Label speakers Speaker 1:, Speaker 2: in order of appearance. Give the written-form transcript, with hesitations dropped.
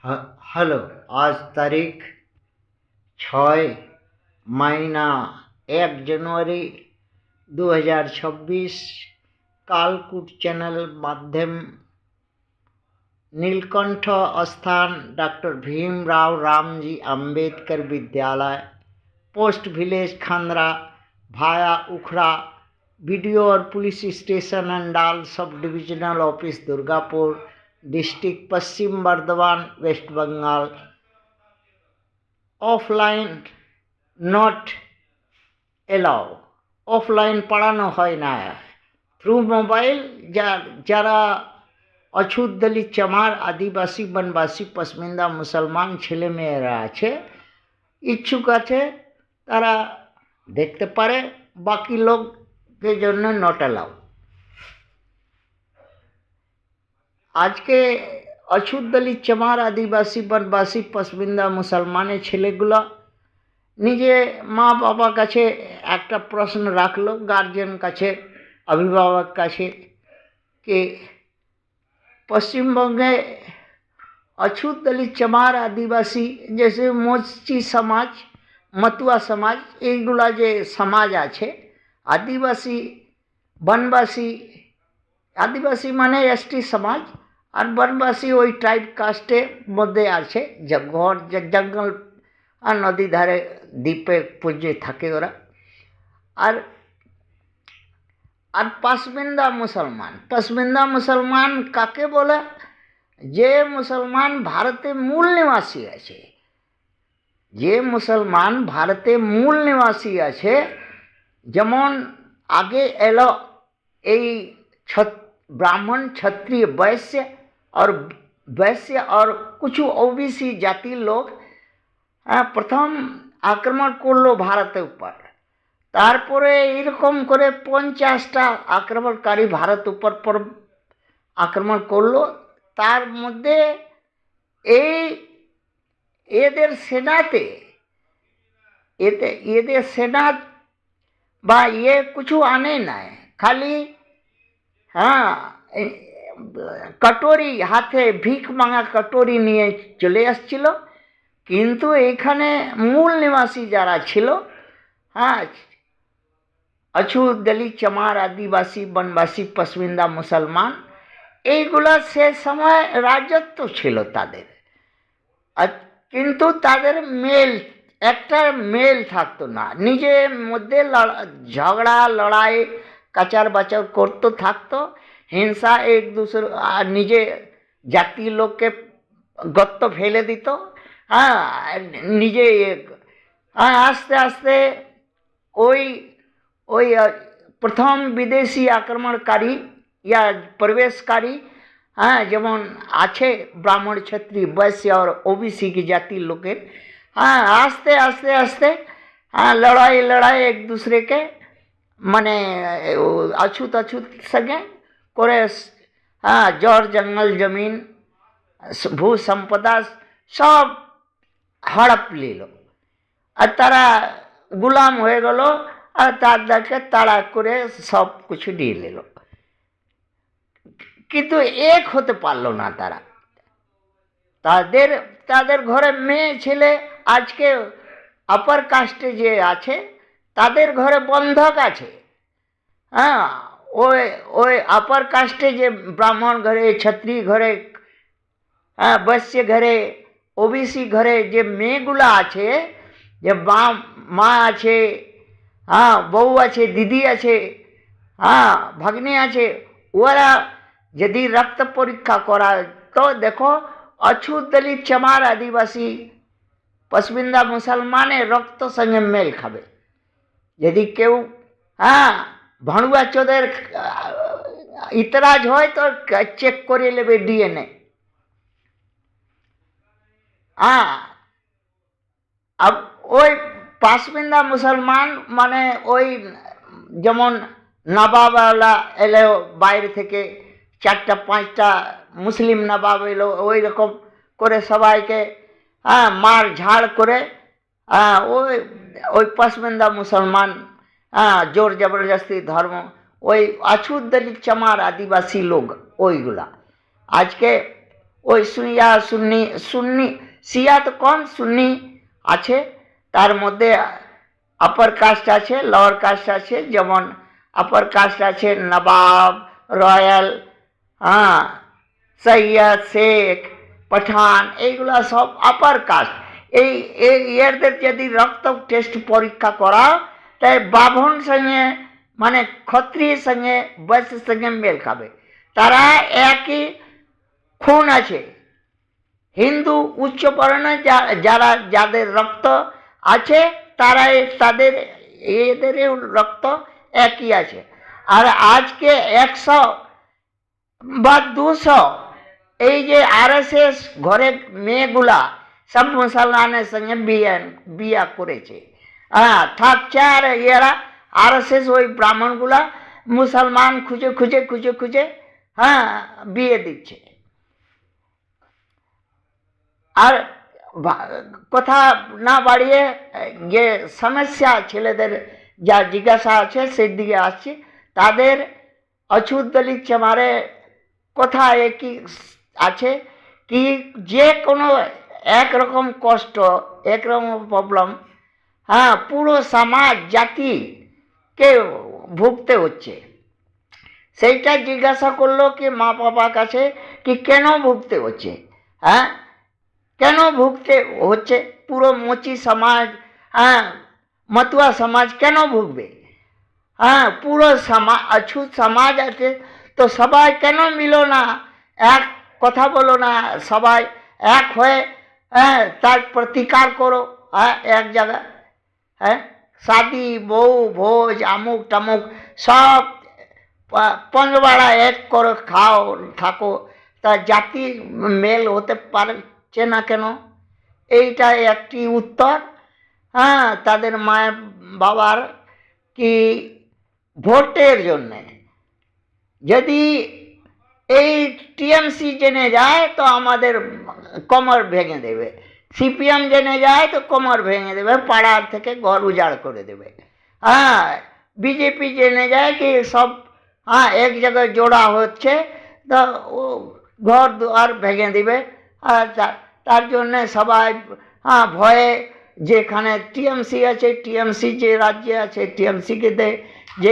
Speaker 1: Hello. आज तारीख 6 महीना 1 जनवरी 2026। कालकूट चैनल माध्यम नीलकंठ स्थान डॉक्टर भीमराव रामजी अंबेडकर विद्यालय, पोस्ट विलेज खांद्रा, भाया उखड़ा, बीडीओ और police station Andal, sub divisional office Durgapur, district Paschim Bardhaman, west Bengal. Offline not allow, offline पढ़ानो হয় না। থ্রু মোবাইল যারা অছুত দলিত চামার আদিবাসী বনবাসী পশমিন্দা মুসলমান ছেলেমেয়েরা আছে, ইচ্ছুক আছে, তারা দেখতে পারে। বাকি লোকের জন্য নট এলাউ। আজকে অছুত দলিত চামার আদিবাসী বনবাসী পশমিন্দা মুসলমানের ছেলেগুলো নিজে মা বাবার কাছে একটা প্রশ্ন রাখলো, গার্জিয়ান কাছে, অভিভাবক কাছে, कि পশ্চিমবঙ্গে অছুত দলিত চামার আদিবাসী जैसे মোচি সমাজ, মতুয়া সমাজ, এইগুলা যে সমাজ আছে, আদিবাসী বনবাসী, আদিবাসী মানে এসটি সমাজ, আর বনবাসী ওই ট্রাইব কাস্টের মধ্যে আছে। ঘর জঙ্গল আর নদী ধারে দ্বীপে পুজো থাকে ওরা। আর আর পশমিন্দা মুসলমান, পশমিন্দা মুসলমান কাকে বলে? যে মুসলমান ভারতে মূল নিবাসী আছে, যে মুসলমান ভারতে মূল নিবাসী আছে, যেমন আগে এলো এই ब्राह्मण क्षत्रिय वैश्य और कुछ ओबीसी जाति लोग प्रथम आक्रमण करलो भारतेर ऊपर। तारपरे एरकम करे 50टा आक्रमणकारी भारत ऊपर आक्रमण करलो। तार मध्य एদের सेनाते एদের सेना बा ये कुछ आने ना, खाली हाँ कटोरी हाथे ভিক মাঙা কটোরি নিয়ে চলে আসছিল। কিন্তু এখানে মূল নিবাসী যারা ছিল, হ্যাঁ, অছুত দলিত চামার আদিবাসী বনবাসী পশমিন্দা মুসলমান, এইগুলা সে সময় রাজত্ব ছিল তাদের। কিন্তু তাদের মেল, একটা মেল থাকতো না, নিজের মধ্যে ঝগড়া লড়াই কাচার বাচার করতে থাকতো, হিংসা এক दूसरे নিজে জাতি লোককে গর্ত ফেলে দিত। হ্যাঁ, নিজে আস্তে আস্তে ওই ওই প্রথম বিদেশি আক্রমণকারী या प्रवेशकारी, हाँ, যেমন আছে ব্রাহ্মণ ক্ষত্রিয় বৈশ্য और ओबीसी की जाति लोकेर, हाँ, आस्ते आस्ते आस्ते हाँ लड़ाई एक दूसरे के মানে अछूत संगे करे, हाँ, जड़ जंगल जमीन भू सम्पदा सब हड़प लिल और तारा गुलाम हो गलो और तादेरके ताड़ा करे सब कुछ निये निल। किन्तु एक होते पारलो ना तारा। तादेर घरे मेये छेले आजके अपर कास्टे जे आछे तादेर घरे बंधक आछे। हाँ, ওই अपर कास्टे जे ब्राह्मण घरे, क्षत्रिय घरे, हाँ, वैश्य घरे, ओबीसी घरे जे मेয়েগুলা আছে, যে মা আছে, हाँ, বউ আছে, দিদি আছে, हाँ, ভাগ্নি আছে, ওরা যদি রক্ত পরীক্ষা করা তো দেখো অছুত দলিত চামার আদিবাসী পশমিন্দা মুসলমানের রক্ত সঙ্গে মেল খাবে। যদি কেউ हाँ ভাড়ুয়া চোদের ইতরাজ হয় তো চেক করে নেবে ডিএনএ। हाँ, अब ওই পশমিন্দা মুসলমান মানে ওই যেমন নবাবওয়ালা এলো বাইরে থেকে, 4টা 5টা মুসলিম নবাব এলো, ওই রকম করে সবাইকে हाँ মার ঝাড় করে, हाँ, ওই পশমিন্দা মুসলমান, हाँ, जोर जबरदस्ती धर्म ওই অছুত দলিত চামার আদিবাসী লোক ওইগুলা। আজকে ওই শিয়া সুন্নি, সুন্নি শিয়া তো কম, সুন্নি আছে। তার মধ্যে আপার কাস্ট আছে, লোয়ার কাস্ট আছে। যেমন আপার কাস্ট আছে নবাব, রয়্যাল, হ্যাঁ, সৈয়দ, শেখ, পাঠান, এইগুলা সব আপার কাস্ট। এই এদের যদি রক্ত টেস্ট পরীক্ষা করা, তাই বাভন সঙ্গে মানে ক্ষত্রিয়ের সঙ্গে বৈশ্যের সঙ্গে মেল খাবে। তারা একই খুন আছে। হিন্দু উচ্চ বর্ণে যারা যাদের রক্ত আছে, তারা তাদের এদের রক্ত একই আছে। আর আজকে 100 বা 200 এই যে আরএসএস ঘরের মেয়েগুলা সব মুসলমানের সঙ্গে বিয়া করেছে। হ্যাঁ, থাকছে। আর এরা আরএসএস ওই ব্রাহ্মণগুলা মুসলমান খুঁজে খুঁজে খুঁজে খুঁজে, হ্যাঁ, বিয়ে দিচ্ছে। আর কথা না বাড়িয়ে যে সমস্যা ছেলেদের যা জিজ্ঞাসা আছে সেই দিকে আসছি। তাদের অচ্যুত দলিত চামারে কথা একই আছে কি, যে কোনো একরকম কষ্ট, একরকম প্রবলেম, হ্যাঁ, পুরো সমাজ জাতিকে ভুগতে হচ্ছে। সেইটা জিজ্ঞাসা করলো কি মা বাবার কাছে কি কেন ভুগতে হচ্ছে, হ্যাঁ, কেন ভুগতে হচ্ছে পুরো মুচি সমাজ, হ্যাঁ, মতুয়া সমাজ কেন ভুগবে? হ্যাঁ, পুরো সমাজ, অচ্যুত সমাজ আছে তো সবাই কেন মিলো না, এক কথা বলো না, সবাই এক হয়ে, হ্যাঁ, তার প্রতিকার করো। হ্যাঁ, এক জায়গায়, হ্যাঁ, শাদি, বউ, ভোজ, আমুক টামুক সব পঞ্চবাড়া এক করো, খাও, থাকো। তা জাতি মেল হতে পারছে না কেন? এইটা একটি উত্তর। হ্যাঁ, তাদের মায়ের বাবার কি ভোটের জন্যে যদি এই টিএমসি জেনে যায় তো আমাদের কোমর ভেঙে দেবে, সিপিএম জেনে যায় তো কোমর ভেঙে দেবে, পাড়ার থেকে ঘর উজাড় করে দেবে। হ্যাঁ, বিজেপি জেনে যায় কি সব, হ্যাঁ, এক জায়গায় জোড়া হচ্ছে তো ও ঘর দুয়ার ভেঙে দিবে। আর তার জন্যে সবাই, হ্যাঁ, ভয়ে যেখানে টিএমসি আছে, টিএমসি যে রাজ্যে আছে টিএমসিকে দে, যে